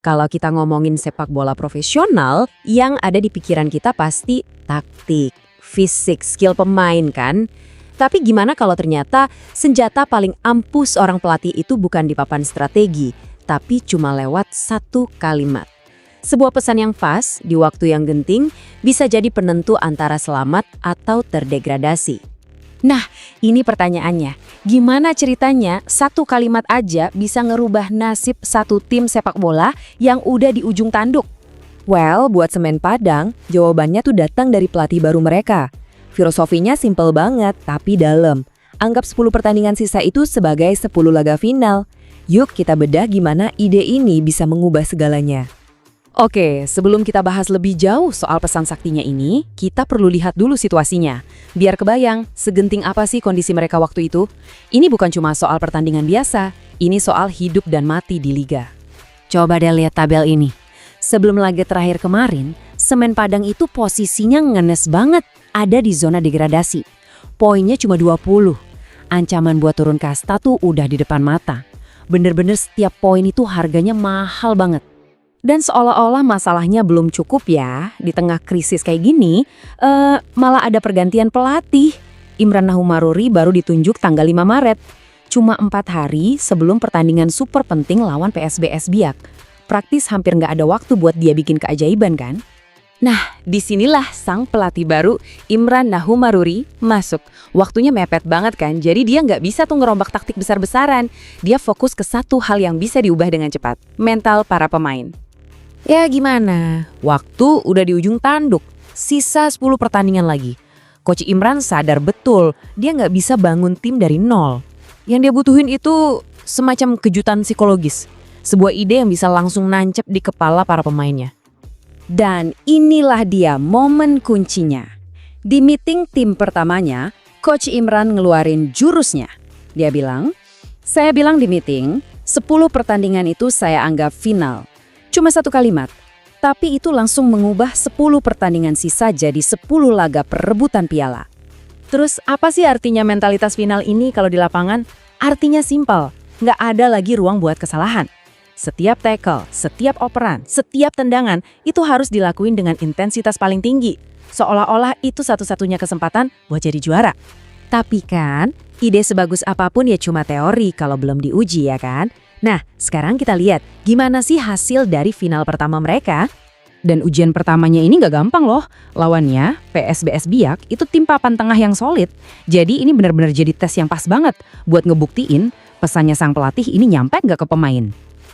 Kalau kita ngomongin sepak bola profesional, yang ada di pikiran kita pasti taktik, fisik, skill pemain kan? Tapi gimana kalau ternyata senjata paling ampuh seorang pelatih itu bukan di papan strategi, tapi cuma lewat satu kalimat. Sebuah pesan yang pas, di waktu yang genting, bisa jadi penentu antara selamat atau terdegradasi. Nah, ini pertanyaannya. Gimana ceritanya satu kalimat aja bisa ngerubah nasib satu tim sepak bola yang udah di ujung tanduk? Well, buat Semen Padang, jawabannya tuh datang dari pelatih baru mereka. Filosofinya simpel banget, tapi dalam. Anggap 10 pertandingan sisa itu sebagai 10 laga final. Yuk kita bedah gimana ide ini bisa mengubah segalanya. Oke, sebelum kita bahas lebih jauh soal pesan saktinya ini, kita perlu lihat dulu situasinya. Biar kebayang, segenting apa sih kondisi mereka waktu itu? Ini bukan cuma soal pertandingan biasa, ini soal hidup dan mati di liga. Coba deh lihat tabel ini. Sebelum laga terakhir kemarin, Semen Padang itu posisinya ngenes banget, ada di zona degradasi. Poinnya cuma 20. Ancaman buat turun kasta tuh udah di depan mata. Bener-bener setiap poin itu harganya mahal banget. Dan seolah-olah masalahnya belum cukup ya, di tengah krisis kayak gini, malah ada pergantian pelatih. Imran Nahumaruri baru ditunjuk tanggal 5 Maret. Cuma 4 hari sebelum pertandingan super penting lawan PSBS Biak. Praktis hampir nggak ada waktu buat dia bikin keajaiban kan? Nah, disinilah sang pelatih baru, Imran Nahumaruri, masuk. Waktunya mepet banget kan, jadi dia nggak bisa tuh ngerombak taktik besar-besaran. Dia fokus ke satu hal yang bisa diubah dengan cepat, mental para pemain. Ya gimana? Waktu udah di ujung tanduk, sisa 10 pertandingan lagi. Coach Imran sadar betul, dia nggak bisa bangun tim dari nol. Yang dia butuhin itu semacam kejutan psikologis. Sebuah ide yang bisa langsung nancep di kepala para pemainnya. Dan inilah dia momen kuncinya. Di meeting tim pertamanya, Coach Imran ngeluarin jurusnya. Dia bilang, "Saya bilang di meeting, 10 pertandingan itu saya anggap final. Cuma satu kalimat, tapi itu langsung mengubah 10 pertandingan sisa jadi 10 laga perebutan piala." Terus apa sih artinya mentalitas final ini kalau di lapangan? Artinya simpel, nggak ada lagi ruang buat kesalahan. Setiap tackle, setiap operan, setiap tendangan itu harus dilakuin dengan intensitas paling tinggi. Seolah-olah itu satu-satunya kesempatan buat jadi juara. Tapi kan, ide sebagus apapun ya cuma teori kalau belum diuji ya kan? Nah, sekarang kita lihat gimana sih hasil dari final pertama mereka. Dan ujian pertamanya ini nggak gampang loh. Lawannya, PSBS Biak, itu tim papan tengah yang solid. Jadi ini benar-benar jadi tes yang pas banget buat ngebuktiin pesannya sang pelatih ini nyampe nggak ke pemain.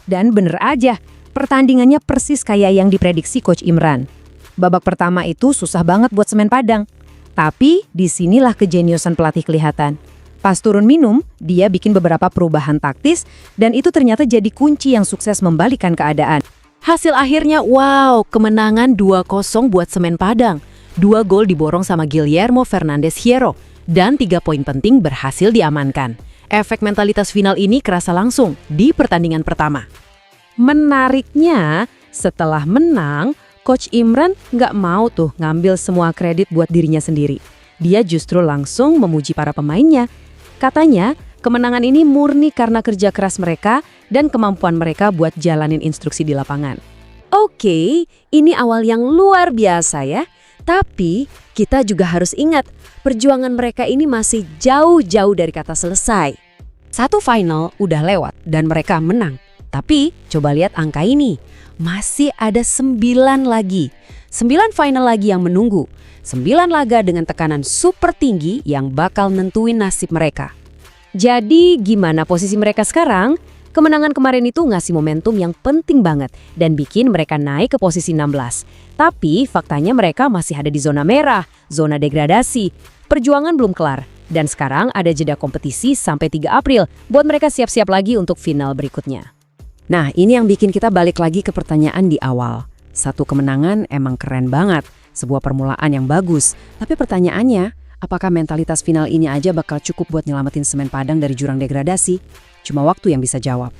Dan bener aja, pertandingannya persis kayak yang diprediksi Coach Imran. Babak pertama itu susah banget buat Semen Padang. Tapi disinilah kejeniusan pelatih kelihatan. Pas turun minum, dia bikin beberapa perubahan taktis dan itu ternyata jadi kunci yang sukses membalikan keadaan. Hasil akhirnya wow, kemenangan 2-0 buat Semen Padang. 2 gol diborong sama Guillermo Fernandez Hierro dan 3 poin penting berhasil diamankan. Efek mentalitas final ini kerasa langsung di pertandingan pertama. Menariknya, setelah menang, Coach Imran nggak mau tuh ngambil semua kredit buat dirinya sendiri. Dia justru langsung memuji para pemainnya. Katanya, kemenangan ini murni karena kerja keras mereka dan kemampuan mereka buat jalanin instruksi di lapangan. Oke, ini awal yang luar biasa ya. Tapi kita juga harus ingat, perjuangan mereka ini masih jauh-jauh dari kata selesai. Satu final udah lewat dan mereka menang. Tapi coba lihat angka ini, masih ada 9 lagi. 9 final lagi yang menunggu. 9 laga dengan tekanan super tinggi yang bakal nentuin nasib mereka. Jadi gimana posisi mereka sekarang? Kemenangan kemarin itu ngasih momentum yang penting banget dan bikin mereka naik ke posisi 16. Tapi faktanya mereka masih ada di zona merah, zona degradasi. Perjuangan belum kelar dan sekarang ada jeda kompetisi sampai 3 April buat mereka siap-siap lagi untuk final berikutnya. Nah, ini yang bikin kita balik lagi ke pertanyaan di awal. Satu kemenangan emang keren banget, sebuah permulaan yang bagus. Tapi pertanyaannya, apakah mentalitas final ini aja bakal cukup buat nyelamatin Semen Padang dari jurang degradasi? Cuma waktu yang bisa jawab.